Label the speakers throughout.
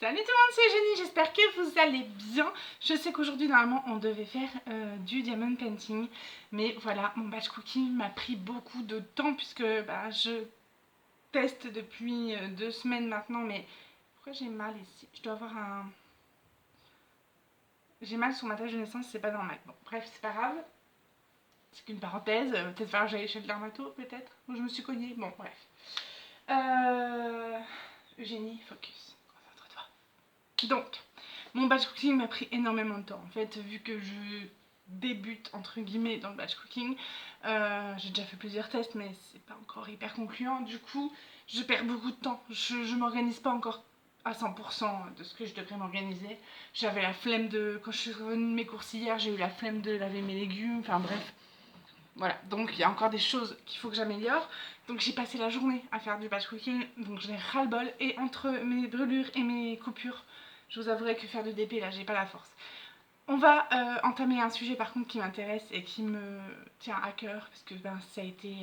Speaker 1: Salut tout le monde, c'est Jenny, j'espère que vous allez bien. Je sais qu'aujourd'hui normalement on devait faire du diamond painting, mais voilà, mon batch cooking m'a pris beaucoup de temps puisque je teste depuis 2 semaines maintenant. Mais pourquoi j'ai mal ici? Je dois avoir un... J'ai mal sur ma tâche de naissance, c'est pas normal. Bon bref, c'est pas grave, c'est qu'une parenthèse, peut-être falloir que j'aille chez le dermato, peut-être, ou je me suis cognée, bon bref. Eugénie, focus, concentre-toi. Donc, mon batch cooking m'a pris énormément de temps. En fait, vu que je débute entre guillemets dans le batch cooking, j'ai déjà fait plusieurs tests, mais c'est pas encore hyper concluant. Du coup, je perds beaucoup de temps. Je m'organise pas encore à 100% de ce que je devrais m'organiser. J'avais la flemme de... Quand je suis revenue de mes courses hier, j'ai eu la flemme de laver mes légumes. Enfin bref. Voilà, donc il y a encore des choses qu'il faut que j'améliore. Donc j'ai passé la journée à faire du batch cooking, donc j'en ai ras-le-bol. Et entre mes brûlures et mes coupures, je vous avouerai que faire du DP, là, j'ai pas la force. On va entamer un sujet par contre qui m'intéresse et qui me tient à cœur, parce que ça a été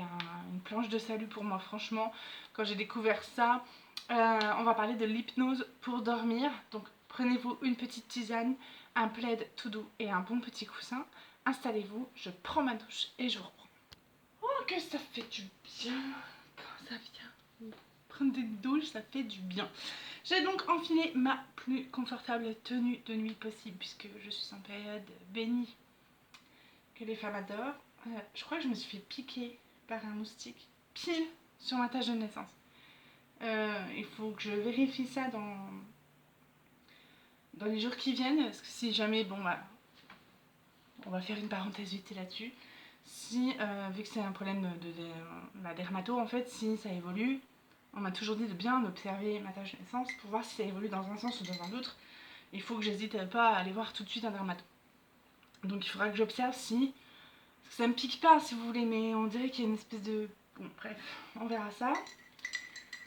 Speaker 1: une planche de salut pour moi, franchement, quand j'ai découvert ça. On va parler de l'hypnose pour dormir. Donc prenez-vous une petite tisane, un plaid tout doux et un bon petit coussin. Installez-vous, je prends ma douche et je reprends. Oh, que ça fait du bien quand ça vient. Prendre des douches, ça fait du bien. J'ai donc enfilé ma plus confortable tenue de nuit possible, puisque je suis en période bénie que les femmes adorent. Je crois que je me suis fait piquer par un moustique pile sur ma tâche de naissance. Il faut que je vérifie ça dans les jours qui viennent, parce que si jamais, on va faire une parenthèse vite là-dessus. Si, vu que c'est un problème de la dermato, en fait, si ça évolue, on m'a toujours dit de bien observer ma tâche de naissance pour voir si ça évolue dans un sens ou dans un autre. Il faut que j'hésite pas à aller voir tout de suite un dermato. Donc il faudra que j'observe si... Parce que ça me pique pas si vous voulez, mais on dirait qu'il y a une espèce de... Bon bref, on verra ça.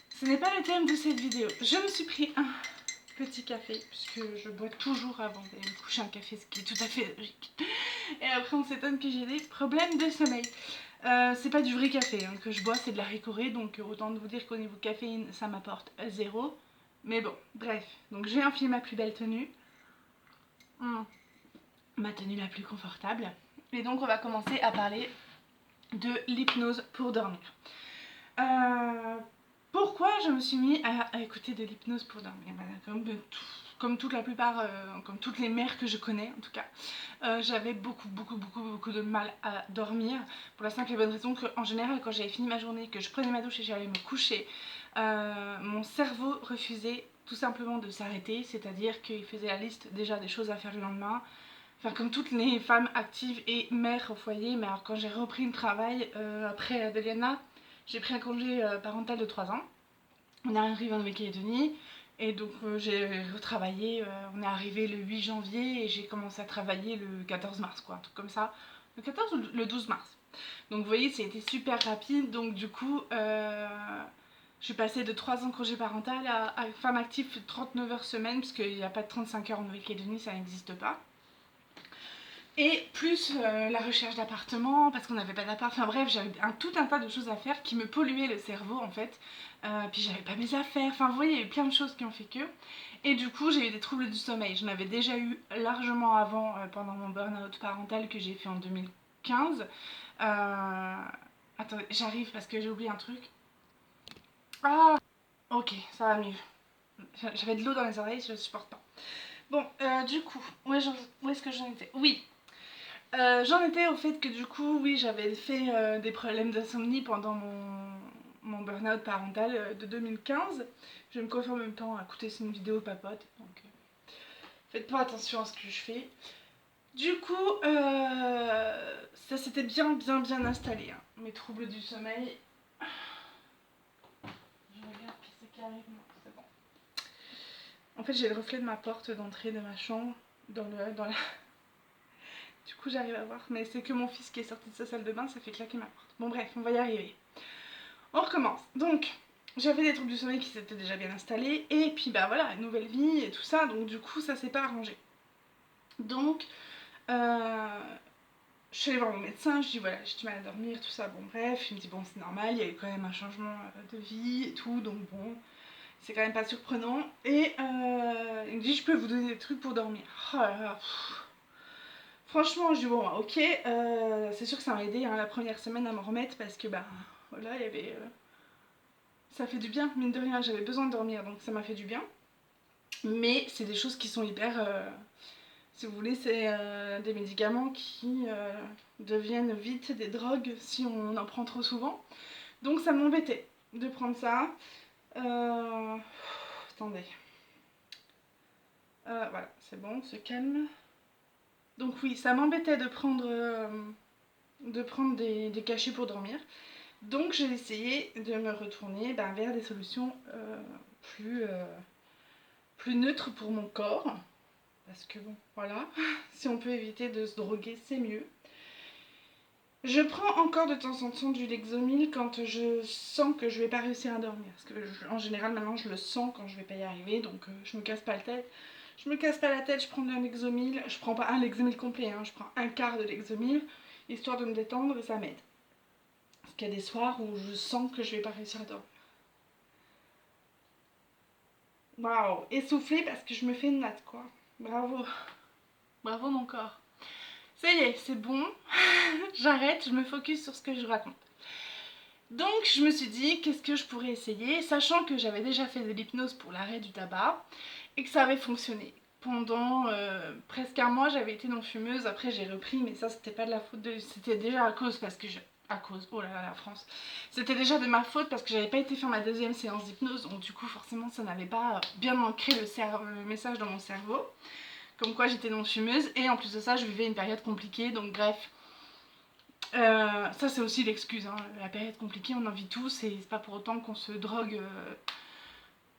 Speaker 1: Ce n'est pas le thème de cette vidéo. Je me suis pris un petit café, puisque je bois toujours avant d'aller me coucher un café, ce qui est tout à fait logique. Et après on s'étonne que j'ai des problèmes de sommeil. C'est pas du vrai café que je bois, c'est de la ricorée, donc autant de vous dire qu'au niveau caféine, ça m'apporte 0. Mais bon, bref, donc j'ai enfilé ma plus belle tenue, ma tenue la plus confortable, et donc on va commencer à parler de l'hypnose pour dormir. Pourquoi je me suis mis à écouter de l'hypnose pour dormir? Comme toute la plupart, comme toutes les mères que je connais en tout cas, j'avais beaucoup de mal à dormir, pour la simple et bonne raison qu'en général quand j'avais fini ma journée, que je prenais ma douche et j'allais me coucher, mon cerveau refusait tout simplement de s'arrêter, c'est-à-dire qu'il faisait la liste déjà des choses à faire le lendemain. Enfin, comme toutes les femmes actives et mères au foyer. Mais alors quand j'ai repris le travail après Adeliana, j'ai pris un congé parental de 3 ans. On est arrivé en Nouvelle-Calédonie et donc j'ai retravaillé. On est arrivé le 8 janvier et j'ai commencé à travailler le 14 mars, quoi, un truc comme ça. Le 14 ou le 12 mars. Donc vous voyez, ça a été super rapide. Donc du coup, je suis passée de 3 ans de congé parental à femme active 39 heures semaine, parce qu'il n'y a pas de 35 heures en Nouvelle-Calédonie, ça n'existe pas. Et plus la recherche d'appartement, parce qu'on n'avait pas d'appart. Enfin bref, j'avais tout un tas de choses à faire qui me polluaient le cerveau en fait. Puis j'avais pas mes affaires. Enfin vous voyez, il y a eu plein de choses qui ont fait que. Et du coup, j'ai eu des troubles du sommeil. J'en avais déjà eu largement avant, pendant mon burn-out parental que j'ai fait en 2015. Attendez, j'arrive parce que j'ai oublié un truc. Ah, ok, ça va mieux. J'avais de l'eau dans les oreilles, je supporte pas. Bon, du coup, où est-ce que j'en étais? Oui. J'en étais au fait que du coup, oui, j'avais fait des problèmes d'insomnie pendant mon burn-out parental de 2015. Je me confie en même temps à écouter une vidéo papote, donc faites pas attention à ce que je fais. Du coup, ça s'était bien installé, hein, mes troubles du sommeil. Je regarde qui c'est qui arrive, non, c'est bon. En fait, j'ai le reflet de ma porte d'entrée de ma chambre dans la... Du coup j'arrive à voir, mais c'est que mon fils qui est sorti de sa salle de bain, ça fait claquer ma porte. Bon bref, on va y arriver. On recommence. Donc, j'avais des troubles du sommeil qui s'étaient déjà bien installés, et puis voilà, une nouvelle vie et tout ça, donc du coup ça s'est pas arrangé. Donc, je suis allée voir mon médecin, je dis voilà, j'ai du mal à dormir, tout ça, bon bref, il me dit bon c'est normal, il y a eu quand même un changement de vie et tout, donc bon, c'est quand même pas surprenant. Et me dit je peux vous donner des trucs pour dormir. Oh là là, franchement, je dis bon, ok, c'est sûr que ça m'a aidé hein, la première semaine à m'en remettre parce que bah voilà, il y avait. Ça fait du bien, mine de rien, j'avais besoin de dormir donc ça m'a fait du bien. Mais c'est des choses qui sont hyper. Si vous voulez, c'est des médicaments qui deviennent vite des drogues si on en prend trop souvent. Donc ça m'embêtait de prendre ça. Attendez. Voilà, c'est bon, on se calme. Donc oui, ça m'embêtait de prendre des cachets pour dormir. Donc j'ai essayé de me retourner vers des solutions plus neutres pour mon corps. Parce que bon, voilà, si on peut éviter de se droguer, c'est mieux. Je prends encore de temps en temps du Lexomil quand je sens que je vais pas réussir à dormir. Parce que en général maintenant je le sens quand je vais pas y arriver, donc je me casse pas la tête. Je me casse pas la tête, je prends un Lexomil. Je prends pas un Lexomil complet, hein, je prends un quart de Lexomil, histoire de me détendre et ça m'aide. Parce qu'il y a des soirs où je sens que je vais pas réussir à dormir. Waouh, essoufflée parce que je me fais une natte quoi. Bravo. Bravo mon corps. Ça y est, c'est bon. J'arrête, je me focus sur ce que je raconte. Donc je me suis dit qu'est-ce que je pourrais essayer, sachant que j'avais déjà fait de l'hypnose pour l'arrêt du tabac et que ça avait fonctionné. Pendant presque un mois j'avais été non fumeuse, après j'ai repris mais ça c'était pas de la faute de... C'était déjà à cause parce que oh là là la France. C'était déjà de ma faute parce que j'avais pas été faire ma deuxième séance d'hypnose, donc du coup forcément ça n'avait pas bien ancré le message dans mon cerveau. Comme quoi j'étais non fumeuse et en plus de ça je vivais une période compliquée, donc bref. Ça c'est aussi l'excuse, hein. La période compliquée on en vit tous et c'est pas pour autant qu'on se drogue,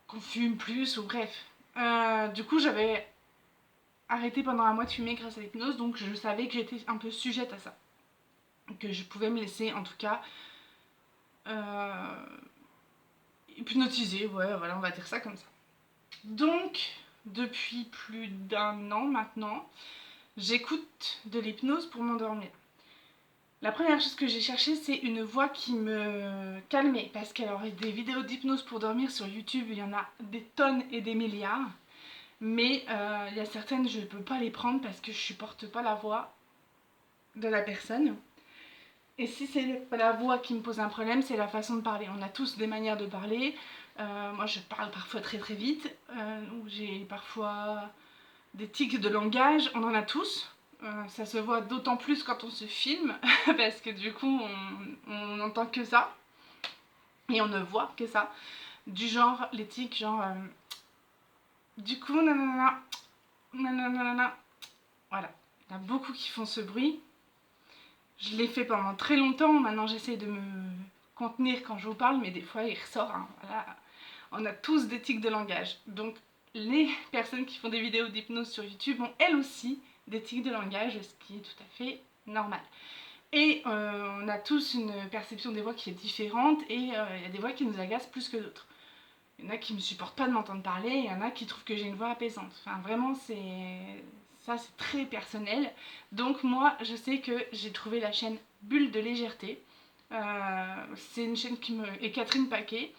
Speaker 1: qu'on fume plus ou bref. Du coup j'avais arrêté pendant un mois de fumer grâce à l'hypnose, donc je savais que j'étais un peu sujette à ça. Que je pouvais me laisser en tout cas hypnotiser, ouais voilà on va dire ça comme ça. Donc depuis plus d'un an maintenant, j'écoute de l'hypnose pour m'endormir. La première chose que j'ai cherché, c'est une voix qui me calmait. Parce qu'alors, des vidéos d'hypnose pour dormir sur YouTube, il y en a des tonnes et des milliards. Mais il y a certaines, je ne peux pas les prendre parce que je supporte pas la voix de la personne. Et si c'est pas la voix qui me pose un problème, c'est la façon de parler. On a tous des manières de parler. Moi, je parle parfois très très vite. J'ai parfois des tics de langage. On en a tous. Ça se voit d'autant plus quand on se filme parce que du coup on n'entend que ça et on ne voit que ça, du genre les tics genre du coup nanana nanana, voilà, il y en a beaucoup qui font ce bruit. Je l'ai fait pendant très longtemps, maintenant j'essaie de me contenir quand je vous parle mais des fois il ressort, hein. Voilà. On a tous des tics de langage, donc les personnes qui font des vidéos d'hypnose sur YouTube ont elles aussi des tics de langage, ce qui est tout à fait normal. Et on a tous une perception des voix qui est différente et il y a des voix qui nous agacent plus que d'autres. Il y en a qui ne me supportent pas de m'entendre parler, il y en a qui trouvent que j'ai une voix apaisante. Enfin vraiment ça c'est très personnel. Donc moi je sais que j'ai trouvé la chaîne Bulle de Légèreté. C'est une chaîne et Catherine Paquet.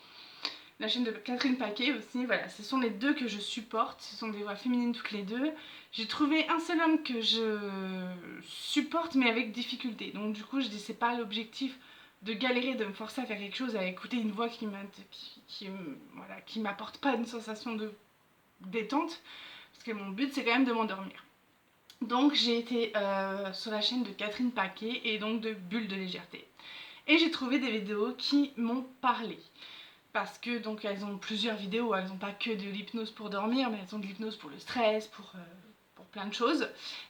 Speaker 1: La chaîne de Catherine Paquet aussi, voilà, ce sont les deux que je supporte, ce sont des voix féminines toutes les deux. J'ai trouvé un seul homme que je supporte mais avec difficulté, donc du coup je dis c'est pas l'objectif de galérer, de me forcer à faire quelque chose, à écouter une voix qui m'apporte pas une sensation de détente, parce que mon but c'est quand même de m'endormir. Donc j'ai été sur la chaîne de Catherine Paquet et donc de Bulle de Légèreté. Et j'ai trouvé des vidéos qui m'ont parlé. Parce que donc elles ont plusieurs vidéos, elles n'ont pas que de l'hypnose pour dormir, mais elles ont de l'hypnose pour le stress, pour plein de choses.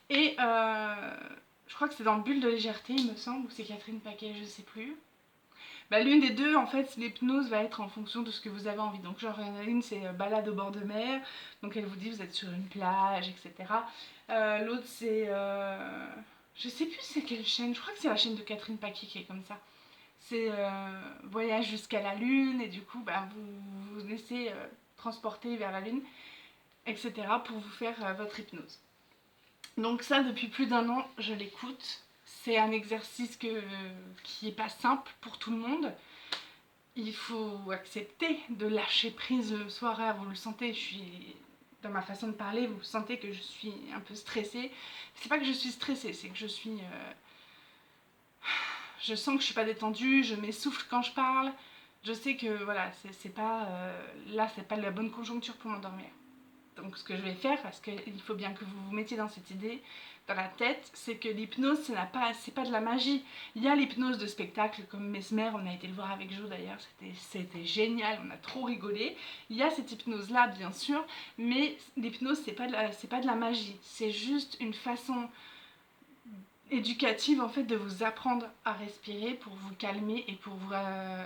Speaker 1: Et je crois que c'est dans Bulle de Légèreté, il me semble, ou c'est Catherine Paquet, je sais plus. L'une des deux, en fait, l'hypnose va être en fonction de ce que vous avez envie. Donc genre, il y en a une, c'est balade au bord de mer, donc elle vous dit vous êtes sur une plage, etc. L'autre, c'est... je sais plus c'est quelle chaîne, je crois que c'est la chaîne de Catherine Paquet qui est comme ça. C'est voyage jusqu'à la lune et du coup vous vous laissez transporter vers la lune, etc. pour vous faire votre hypnose. Donc ça depuis plus d'un an je l'écoute. C'est un exercice qui n'est pas simple pour tout le monde. Il faut accepter de lâcher prise le soir, vous le sentez, je suis dans ma façon de parler, vous sentez que je suis un peu stressée. C'est pas que je suis stressée, c'est que je suis... je sens que je suis pas détendue, je m'essouffle quand je parle. Je sais que voilà, c'est pas... là, c'est pas la bonne conjoncture pour m'endormir. Donc ce que je vais faire, parce qu'il faut bien que vous vous mettiez dans cette idée, dans la tête, c'est que l'hypnose, c'est pas de la magie. Il y a l'hypnose de spectacle, comme Mesmer, on a été le voir avec Jo d'ailleurs, c'était génial, on a trop rigolé. Il y a cette hypnose-là, bien sûr, mais l'hypnose, c'est pas de la magie. C'est juste une façon éducative, en fait, de vous apprendre à respirer pour vous calmer et pour vous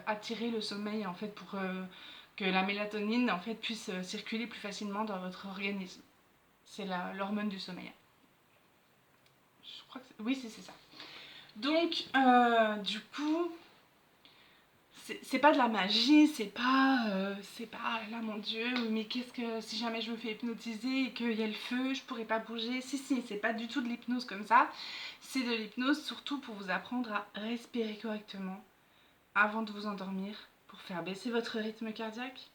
Speaker 1: attirer le sommeil, en fait, pour... que la mélatonine en fait puisse circuler plus facilement dans votre organisme. C'est l'hormone du sommeil. Je crois que oui, c'est ça. Donc, du coup, c'est pas de la magie, c'est pas là mon Dieu, mais qu'est-ce que si jamais je me fais hypnotiser et qu'il y a le feu, je pourrais pas bouger. Si, c'est pas du tout de l'hypnose comme ça. C'est de l'hypnose surtout pour vous apprendre à respirer correctement avant de vous endormir, pour faire baisser votre rythme cardiaque.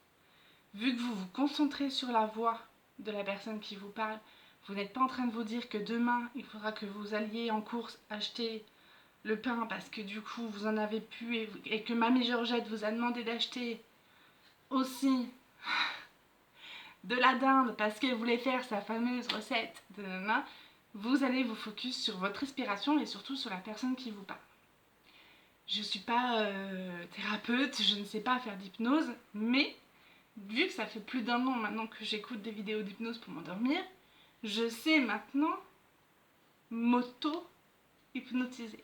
Speaker 1: Vu que vous vous concentrez sur la voix de la personne qui vous parle, vous n'êtes pas en train de vous dire que demain, il faudra que vous alliez en course acheter le pain parce que du coup, vous en avez plus et que Mamie Georgette vous a demandé d'acheter aussi de la dinde parce qu'elle voulait faire sa fameuse recette de demain. Vous allez vous focus sur votre respiration et surtout sur la personne qui vous parle. Je ne suis pas thérapeute, je ne sais pas faire d'hypnose, mais vu que ça fait plus d'1 an maintenant que j'écoute des vidéos d'hypnose pour m'endormir, je sais maintenant m'auto-hypnotiser.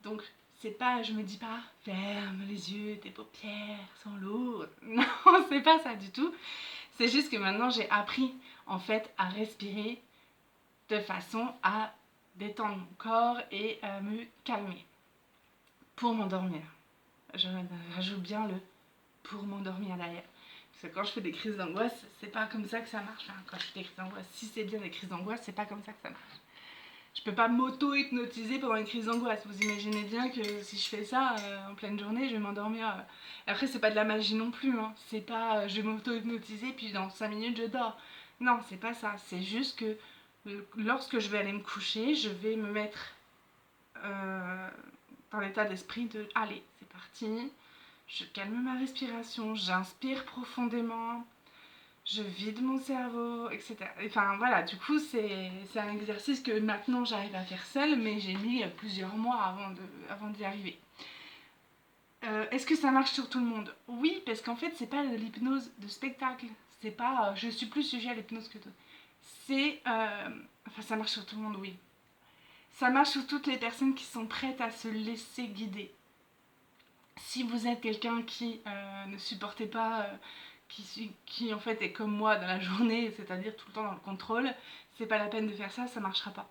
Speaker 1: Donc, c'est pas, je me dis pas, ferme les yeux, tes paupières sont lourdes. Non, c'est pas ça du tout. C'est juste que maintenant j'ai appris, en fait, à respirer de façon à détendre mon corps et à me calmer pour m'endormir. Je rajoute bien le pour m'endormir derrière. Parce que quand je fais des crises d'angoisse, c'est pas comme ça que ça marche. Enfin, quand je fais des crises d'angoisse, si c'est bien des crises d'angoisse, c'est pas comme ça que ça marche. Je peux pas m'auto-hypnotiser pendant une crise d'angoisse. Vous imaginez bien que si je fais ça en pleine journée, je vais m'endormir. Après, c'est pas de la magie non plus. Hein. C'est pas je vais m'auto-hypnotiser puis dans 5 minutes je dors. Non, c'est pas ça. C'est juste que lorsque je vais aller me coucher, je vais me mettre dans l'état d'esprit de allez, c'est parti. Je calme ma respiration, j'inspire profondément, je vide mon cerveau, etc. Enfin voilà, du coup c'est un exercice que maintenant j'arrive à faire seule, mais j'ai mis plusieurs mois avant d'y arriver. Est-ce que ça marche sur tout le monde? Oui, parce qu'en fait c'est pas de l'hypnose de spectacle, c'est pas je suis plus sujet à l'hypnose que toi. C'est... enfin ça marche sur tout le monde, oui. Ça marche sur toutes les personnes qui sont prêtes à se laisser guider. Si vous êtes quelqu'un qui ne supportait pas, qui en fait est comme moi dans la journée, c'est-à-dire tout le temps dans le contrôle, c'est pas la peine de faire ça, ça marchera pas.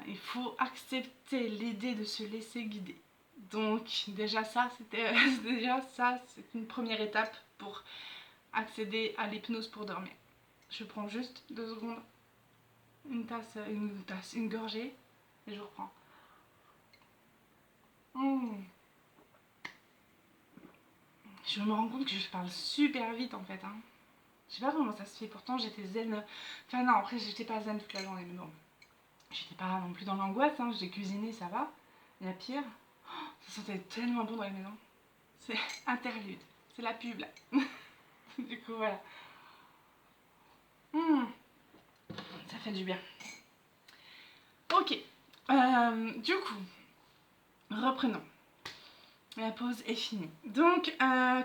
Speaker 1: Il faut accepter l'idée de se laisser guider. Donc déjà ça, c'est une première étape pour accéder à l'hypnose pour dormir. Je prends juste 2 secondes, une gorgée, et je reprends. Je me rends compte que je parle super vite en fait. Hein. Je sais pas comment ça se fait, pourtant j'étais zen. Enfin non, après j'étais pas zen toute la journée, mais bon. J'étais pas non plus dans l'angoisse, hein. J'ai cuisiné, ça va. Et la pire, ça sentait tellement bon dans la maison. C'est interlude, c'est la pub là. Du coup voilà. Ça fait du bien. Ok, du coup, reprenons. La pause est finie. Donc,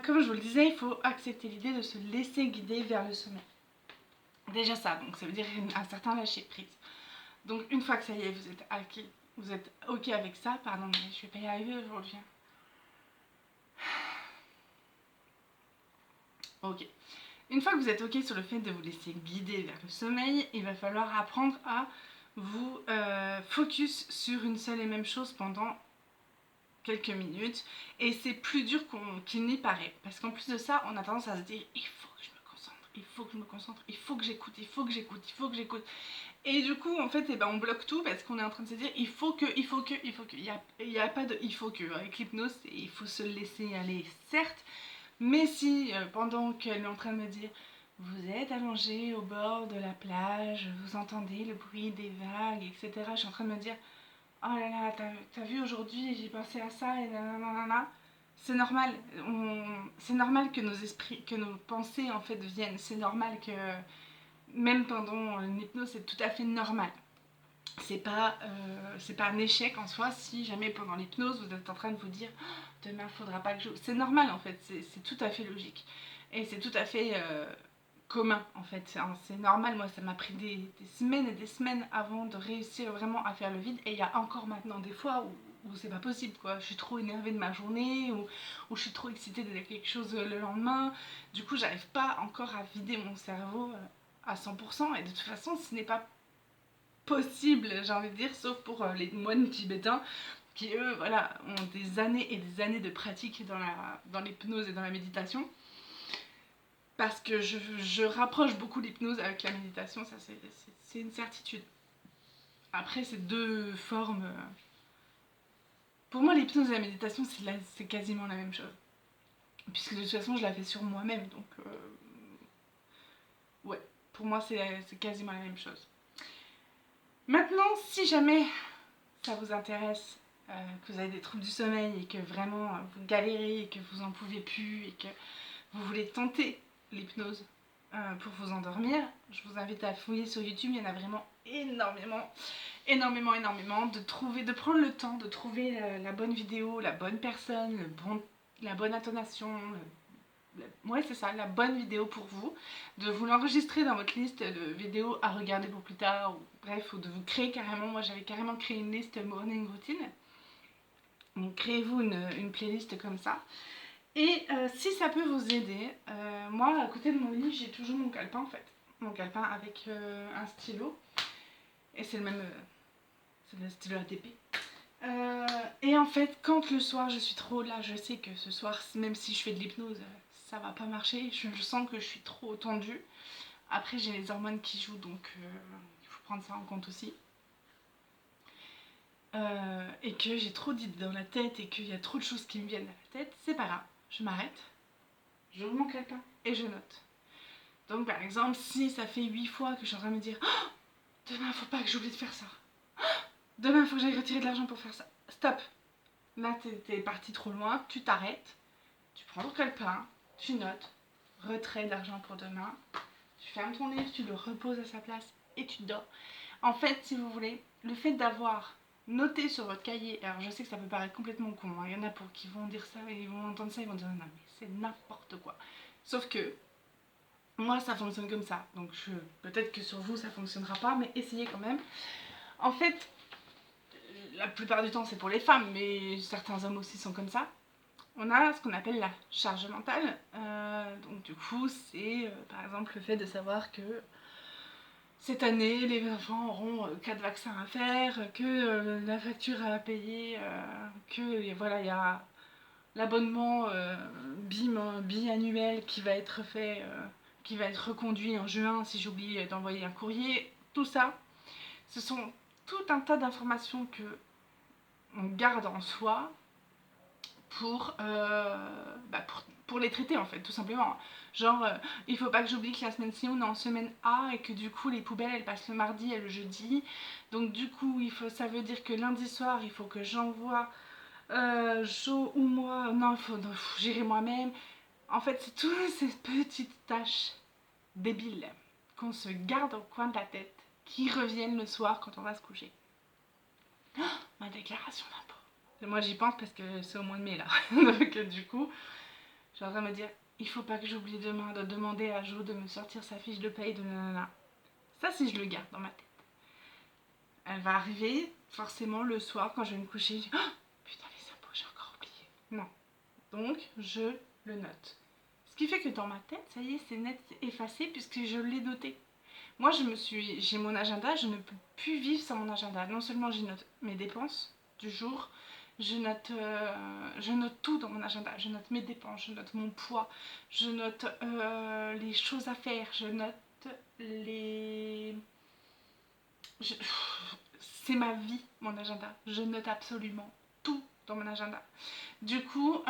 Speaker 1: comme je vous le disais, il faut accepter l'idée de se laisser guider vers le sommeil. Déjà ça, donc ça veut dire un certain lâcher prise. Donc une fois que ça y est, vous êtes ok avec ça, pardon, mais je vais pas y arriver aujourd'hui. Ok. Une fois que vous êtes ok sur le fait de vous laisser guider vers le sommeil, il va falloir apprendre à vous focus sur une seule et même chose pendant quelques minutes, et c'est plus dur qu'il n'y paraît, parce qu'en plus de ça, on a tendance à se dire il faut que je me concentre, il faut que je me concentre, il faut que j'écoute, il faut que j'écoute, il faut que j'écoute. Et du coup, en fait, on bloque tout parce qu'on est en train de se dire il faut que. Il n'y a pas de il faut que. Avec l'hypnose, il faut se laisser aller, certes, mais si pendant qu'elle est en train de me dire vous êtes allongé au bord de la plage, vous entendez le bruit des vagues, etc. Je suis en train de me dire, oh là là, t'as vu aujourd'hui, j'ai pensé à ça et nanana. C'est normal, c'est normal que nos esprits, que nos pensées en fait viennent. C'est normal que même pendant une hypnose, c'est tout à fait normal. C'est pas un échec en soi si jamais pendant l'hypnose vous êtes en train de vous dire oh, demain faudra pas que je... C'est normal en fait, c'est tout à fait logique. Et c'est tout à fait commun en fait. C'est normal, moi ça m'a pris des semaines et des semaines avant de réussir vraiment à faire le vide. Et il y a encore maintenant des fois où c'est pas possible quoi. Je suis trop énervée de ma journée ou je suis trop excitée de quelque chose le lendemain. Du coup j'arrive pas encore à vider mon cerveau à 100%. Et de toute façon ce n'est pas possible, j'ai envie de dire, sauf pour les moines tibétains qui eux voilà ont des années et des années de pratique dans l'hypnose et dans la méditation, parce que je rapproche beaucoup l'hypnose avec la méditation, ça c'est une certitude. Après ces deux formes, pour moi l'hypnose et la méditation c'est quasiment la même chose, puisque de toute façon je la fais sur moi-même, donc ouais, pour moi c'est quasiment la même chose. Maintenant, si jamais ça vous intéresse, que vous avez des troubles du sommeil et que vraiment vous galérez et que vous en pouvez plus et que vous voulez tenter l'hypnose pour vous endormir, je vous invite à fouiller sur YouTube. Il y en a vraiment énormément, de prendre le temps de trouver la bonne vidéo, la bonne personne, la bonne intonation, ouais c'est ça, la bonne vidéo pour vous, de vous l'enregistrer dans votre liste de vidéos à regarder pour plus tard, ou bref, ou de vous créer carrément, moi j'avais carrément créé une liste morning routine, donc créez-vous une playlist comme ça. Et si ça peut vous aider, moi à côté de mon lit j'ai toujours mon calepin en fait, mon calepin avec un stylo, et c'est le même, c'est le stylo ATP. Et en fait, quand le soir je suis trop là, je sais que ce soir, même si je fais de l'hypnose, ça va pas marcher. Je sens que je suis trop tendue. Après, j'ai les hormones qui jouent, donc il faut prendre ça en compte aussi. Et que j'ai trop d'idées dans la tête et qu'il y a trop de choses qui me viennent à la tête, c'est pas grave. Je m'arrête, j'ouvre mon calepin et je note. Donc par exemple, si ça fait 8 fois que je suis en train de me dire oh, demain faut pas que j'oublie de faire ça. Demain faut que j'aille retirer de l'argent pour faire ça. Stop. Là t'es parti trop loin, tu t'arrêtes, tu prends ton calepin, tu notes, retrait d'argent pour demain, tu fermes ton livre, tu le reposes à sa place et tu dors. En fait, si vous voulez, le fait d'avoir noté sur votre cahier, alors je sais que ça peut paraître complètement con, hein, il y en a pour qui vont dire ça, ils vont entendre ça, ils vont dire non mais c'est n'importe quoi. Sauf que moi ça fonctionne comme ça, donc peut-être que sur vous ça fonctionnera pas, mais essayez quand même. En fait, la plupart du temps c'est pour les femmes, mais certains hommes aussi sont comme ça. On a ce qu'on appelle la charge mentale, donc du coup c'est par exemple le fait de savoir que cette année les enfants auront 4 vaccins à faire, que la facture à payer, que voilà il y a l'abonnement biannuel qui va être fait, qui va être reconduit en juin si j'oublie d'envoyer un courrier, tout ça, ce sont tout un tas d'informations que on garde en soi pour les traiter en fait, tout simplement. Genre, il faut pas que j'oublie que la semaine-ci on est en semaine A et que du coup les poubelles elles passent le mardi et le jeudi. Donc du coup ça veut dire que lundi soir il faut que j'envoie Jo ou moi, non, gérer moi-même. En fait c'est toutes ces petites tâches débiles qu'on se garde au coin de la tête qui reviennent le soir quand on va se coucher. Oh, ma déclaration d'impôt. Moi j'y pense parce que c'est au mois de mai là. Donc du coup, je suis en train de me dire, il faut pas que j'oublie demain de demander à Jo de me sortir sa fiche de paye de nanana. Ça si je le garde dans ma tête. Elle va arriver forcément le soir quand je vais me coucher. Je dis, oh, putain les impôts j'ai encore oublié. Non. Donc je le note. Ce qui fait que dans ma tête, ça y est, c'est net effacé puisque je l'ai noté. Moi j'ai mon agenda, je ne peux plus vivre sans mon agenda. Non seulement j'y note mes dépenses du jour, je note tout dans mon agenda. Je note mes dépenses, je note mon poids, je note les choses à faire, je note les... C'est ma vie, mon agenda. Je note absolument tout dans mon agenda. Du coup,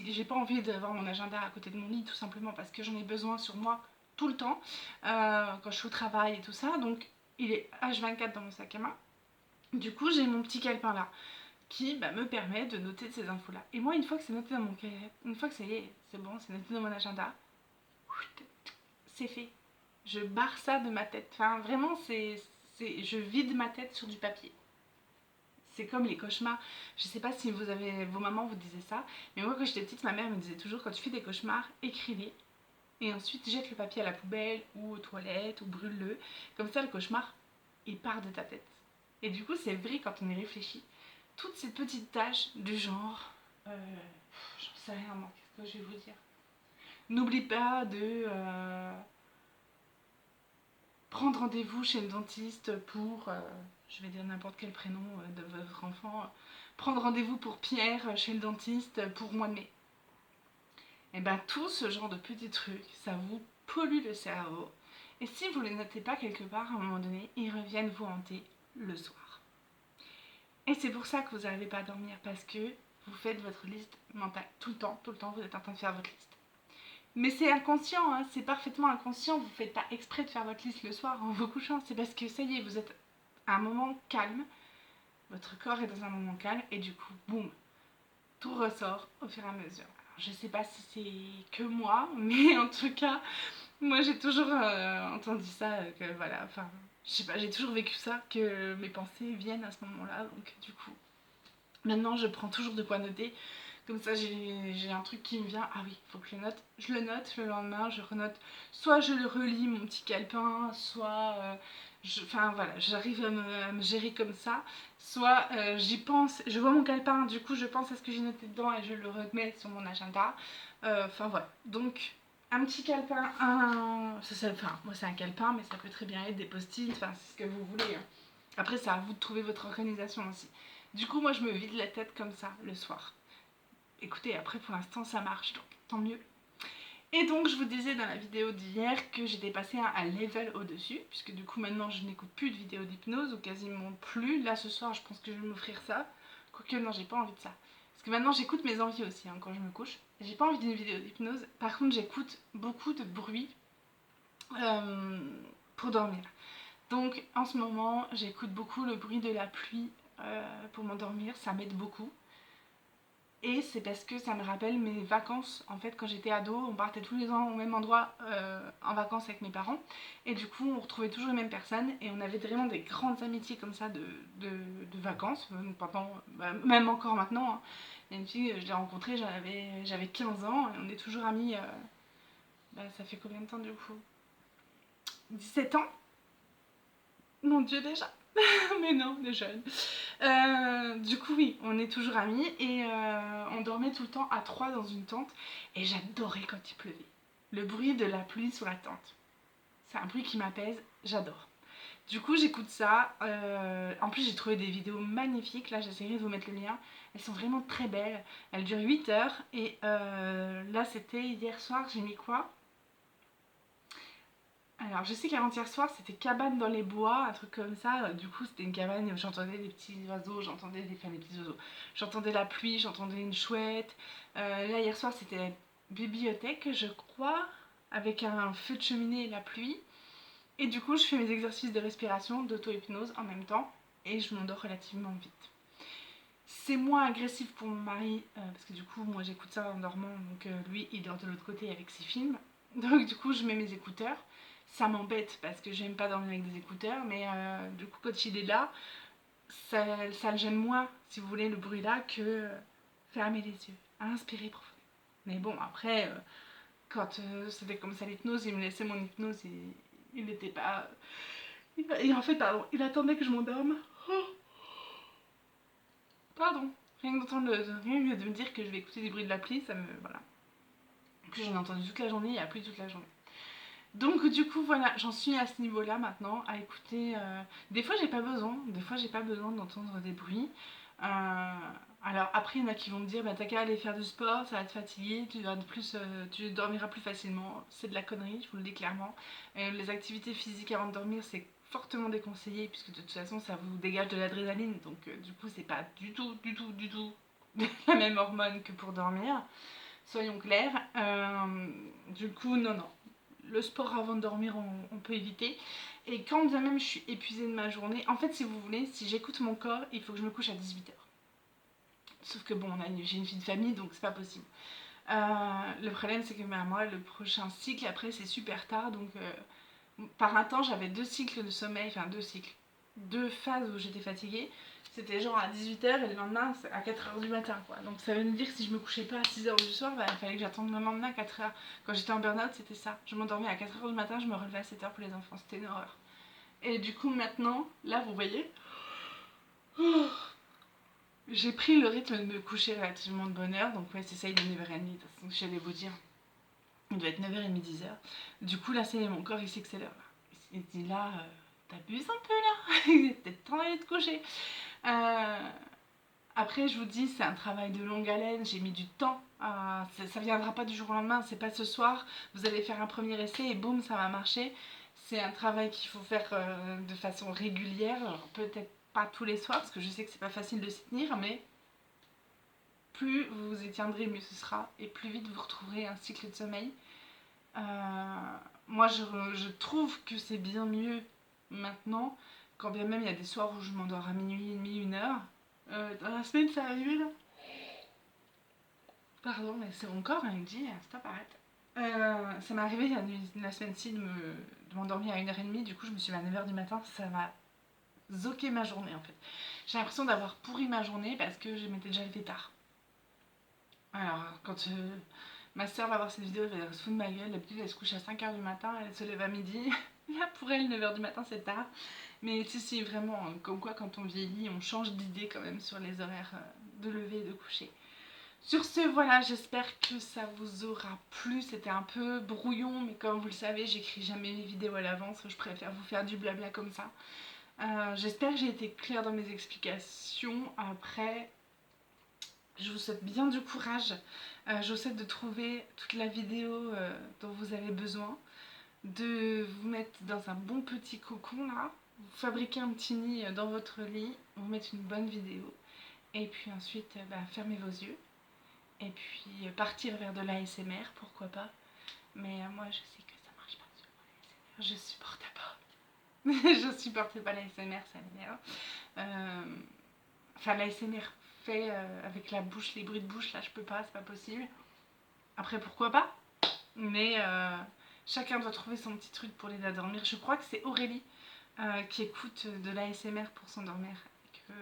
Speaker 1: j'ai pas envie d'avoir mon agenda à côté de mon lit, tout simplement parce que j'en ai besoin sur moi tout le temps quand je suis au travail et tout ça, donc il est H24 dans mon sac à main. Du coup j'ai mon petit calepin là qui me permet de noter ces infos là. Et moi une fois que c'est noté dans mon calepin, une fois que ça y est, c'est bon, c'est noté dans mon agenda, c'est fait. Je barre ça de ma tête. Enfin vraiment je vide ma tête sur du papier. C'est comme les cauchemars. Je sais pas si vos mamans vous disaient ça, mais moi quand j'étais petite, ma mère me disait toujours quand tu fais des cauchemars, écris-les et ensuite jette le papier à la poubelle ou aux toilettes ou brûle-le. Comme ça le cauchemar il part de ta tête. Et du coup c'est vrai quand on y réfléchit. Toutes ces petites tâches du genre, j'en sais rien moi, qu'est-ce que je vais vous dire. N'oublie pas de prendre rendez-vous chez le dentiste pour, je vais dire n'importe quel prénom de votre enfant, prendre rendez-vous pour Pierre chez le dentiste pour mois de mai. Et bien tout ce genre de petits trucs, ça vous pollue le cerveau. Et si vous ne les notez pas quelque part, à un moment donné, ils reviennent vous hanter le soir. Et c'est pour ça que vous n'arrivez pas à dormir, parce que vous faites votre liste mentale tout le temps, vous êtes en train de faire votre liste. Mais c'est inconscient, hein, c'est parfaitement inconscient, vous ne faites pas exprès de faire votre liste le soir en vous couchant, c'est parce que ça y est, vous êtes à un moment calme, votre corps est dans un moment calme, et du coup, boum, tout ressort au fur et à mesure. Alors, je sais pas si c'est que moi, mais en tout cas, moi j'ai toujours entendu ça, que voilà, enfin, je sais pas, j'ai toujours vécu ça, que mes pensées viennent à ce moment-là, donc du coup, maintenant je prends toujours de quoi noter. Comme ça, j'ai un truc qui me vient. Ah oui, il faut que je le note. Je le note, le lendemain, je renote. Soit je le relis, mon petit calepin, soit... enfin voilà, j'arrive à me gérer comme ça. Soit j'y pense, je vois mon calepin, du coup je pense à ce que j'ai noté dedans et je le remets sur mon agenda. Enfin voilà. Donc, un petit calepin, enfin, moi c'est un calepin, mais ça peut très bien être des post-it, enfin c'est ce que vous voulez. Hein. Après, c'est à vous de trouver votre organisation aussi. Du coup, moi je me vide la tête comme ça le soir. Écoutez, après pour l'instant ça marche, donc tant mieux. Et donc je vous disais dans la vidéo d'hier que j'étais passée à un level au-dessus, puisque du coup maintenant je n'écoute plus de vidéos d'hypnose, ou quasiment plus. Là ce soir je pense que je vais m'offrir ça, quoique non j'ai pas envie de ça. Parce que maintenant j'écoute mes envies aussi hein, quand je me couche. J'ai pas envie d'une vidéo d'hypnose, par contre j'écoute beaucoup de bruit euh, pour dormir. Donc en ce moment j'écoute beaucoup le bruit de la pluie pour m'endormir, ça m'aide beaucoup. Et c'est parce que ça me rappelle mes vacances. En fait, quand j'étais ado, on partait tous les ans au même endroit en vacances avec mes parents. Et du coup, on retrouvait toujours les mêmes personnes. Et on avait vraiment des grandes amitiés comme ça de vacances. Même encore maintenant. Hein. Il y a une fille, je l'ai rencontrée, j'avais 15 ans. Et on est toujours amis. Ça fait combien de temps du coup 17 ans. Mon Dieu, déjà. Mais non, on est jeunes. Du coup, oui, on est toujours amis et on dormait tout le temps à 3 dans une tente et j'adorais quand il pleuvait. Le bruit de la pluie sur la tente. C'est un bruit qui m'apaise, j'adore. Du coup, j'écoute ça. En plus, j'ai trouvé des vidéos magnifiques. Là, j'essaierai de vous mettre le lien. Elles sont vraiment très belles. Elles durent 8 heures et là, c'était hier soir. J'ai mis quoi? Alors, je sais qu'avant-hier soir, c'était cabane dans les bois, un truc comme ça. Du coup, c'était une cabane où j'entendais des petits oiseaux, des petits oiseaux. J'entendais la pluie, j'entendais une chouette. Là, hier soir, c'était bibliothèque, je crois, avec un feu de cheminée et la pluie. Et du coup, je fais mes exercices de respiration, d'auto-hypnose en même temps, et je m'endors relativement vite. C'est moins agressif pour mon mari, parce que du coup, moi, j'écoute ça en dormant, donc lui, il dort de l'autre côté avec ses films. Donc, du coup, je mets mes écouteurs. Ça m'embête parce que j'aime pas dormir avec des écouteurs, mais du coup quand il est là, ça le gêne moins, si vous voulez, le bruit là, que fermer les yeux, inspirer profondément. Mais bon, après, quand c'était comme ça l'hypnose, il me laissait mon hypnose et il n'était pas... Et en fait, pardon, il attendait que je m'endorme. Oh, pardon, rien que d'entendre rien que de me dire que je vais écouter des bruits de la pluie, ça me... Voilà. En plus j'en ai entendu toute la journée, il y a pluie toute la journée. Donc du coup voilà, j'en suis à ce niveau-là maintenant, à écouter... Des fois j'ai pas besoin d'entendre des bruits. Alors après il y en a qui vont me dire, bah t'as qu'à aller faire du sport, ça va te fatiguer, tu dormiras plus facilement. C'est de la connerie, je vous le dis clairement. Les activités physiques avant de dormir c'est fortement déconseillé, puisque de toute façon ça vous dégage de l'adrénaline, donc du coup c'est pas du tout la même hormone que pour dormir. Soyons clairs. Du coup non. le sport avant de dormir, on peut éviter. Et quand bien même je suis épuisée de ma journée, en fait si vous voulez, si j'écoute mon corps, il faut que je me couche à 18h. Sauf que bon, j'ai une vie de famille, donc c'est pas possible. Le problème c'est que moi, le prochain cycle après c'est super tard, donc par un temps j'avais 2 cycles de sommeil, enfin 2 cycles, 2 phases où j'étais fatiguée. C'était genre à 18h et le lendemain à 4h du matin quoi. Donc ça veut dire que si je me couchais pas à 6h du soir, bah, il fallait que j'attende le lendemain à 4h. Quand j'étais en burn-out c'était ça. Je m'endormais à 4h du matin, je me relevais à 7h pour les enfants. C'était une horreur. Et du coup maintenant, là vous voyez, j'ai pris le rythme de me coucher relativement de bonne heure. Donc ouais c'est ça, il est 9h30. De toute façon j'allais vous dire. Il doit être 9h30, 10h. Du coup là c'est mon corps il sait que c'est l'heure. Il se dit là, t'abuses un peu là. Il est peut-être temps d'aller te coucher. Après, je vous dis, c'est un travail de longue haleine, j'ai mis du temps. Ça viendra pas du jour au lendemain, c'est pas ce soir, vous allez faire un premier essai et boum, ça va marcher. C'est un travail qu'il faut faire de façon régulière, peut-être pas tous les soirs, parce que je sais que c'est pas facile de s'y tenir, mais plus vous vous y tiendrez, mieux ce sera, et plus vite vous retrouverez un cycle de sommeil. Moi, je trouve que c'est bien mieux maintenant, quand bien même il y a des soirs où je m'endors à minuit et demi, 1h. Dans la semaine, ça arrive là. Pardon, mais c'est mon corps, il me dit stop, arrête. Ça m'est arrivé il y a la semaine-ci de m'endormir à 1h30, du coup je me suis levée à 9h du matin, ça m'a zoqué ma journée en fait. J'ai l'impression d'avoir pourri ma journée parce que je m'étais déjà levée tard. Alors, quand ma soeur va voir cette vidéo, elle va se foutre de ma gueule. D'habitude, elle se couche à 5h du matin, elle se lève à midi. Là, pour elle, 9h du matin, c'est tard. Mais si, vraiment, comme quoi, quand on vieillit, on change d'idée quand même sur les horaires de lever et de coucher. Sur ce, voilà, j'espère que ça vous aura plu. C'était un peu brouillon, mais comme vous le savez, j'écris jamais mes vidéos à l'avance. Je préfère vous faire du blabla comme ça. J'espère que j'ai été claire dans mes explications. Après, je vous souhaite bien du courage. Je vous souhaite de trouver toute la vidéo dont vous avez besoin, de vous mettre dans un bon petit cocon là, vous fabriquer un petit nid dans votre lit, vous mettre une bonne vidéo, et puis ensuite fermez vos yeux, et puis partir vers de l'ASMR, pourquoi pas. Mais moi je sais que ça marche pas sur l'ASMR, je supporte pas. Je supporte pas l'ASMR, ça m'énerve. Enfin l'ASMR fait avec la bouche, les bruits de bouche là, je peux pas, c'est pas possible. Après pourquoi pas, mais chacun doit trouver son petit truc pour l'aider à dormir. Je crois que c'est Aurélie qui écoute de l'ASMR pour s'endormir, et que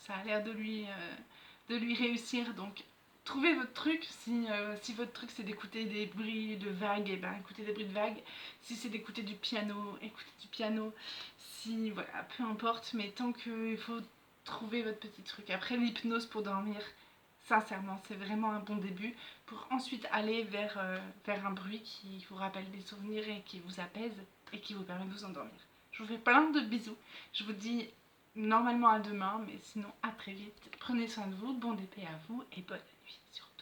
Speaker 1: ça a l'air de lui réussir. Donc trouvez votre truc. Si votre truc c'est d'écouter des bruits de vagues, et ben écoutez des bruits de vagues. Si c'est d'écouter du piano, écoutez du piano. Si voilà, peu importe, mais tant qu'il faut trouver votre petit truc. Après l'hypnose pour dormir, sincèrement, c'est vraiment un bon début pour ensuite aller vers un bruit qui vous rappelle des souvenirs et qui vous apaise et qui vous permet de vous endormir. Je vous fais plein de bisous. Je vous dis normalement à demain, mais sinon à très vite. Prenez soin de vous, bon DP à vous et bonne nuit surtout.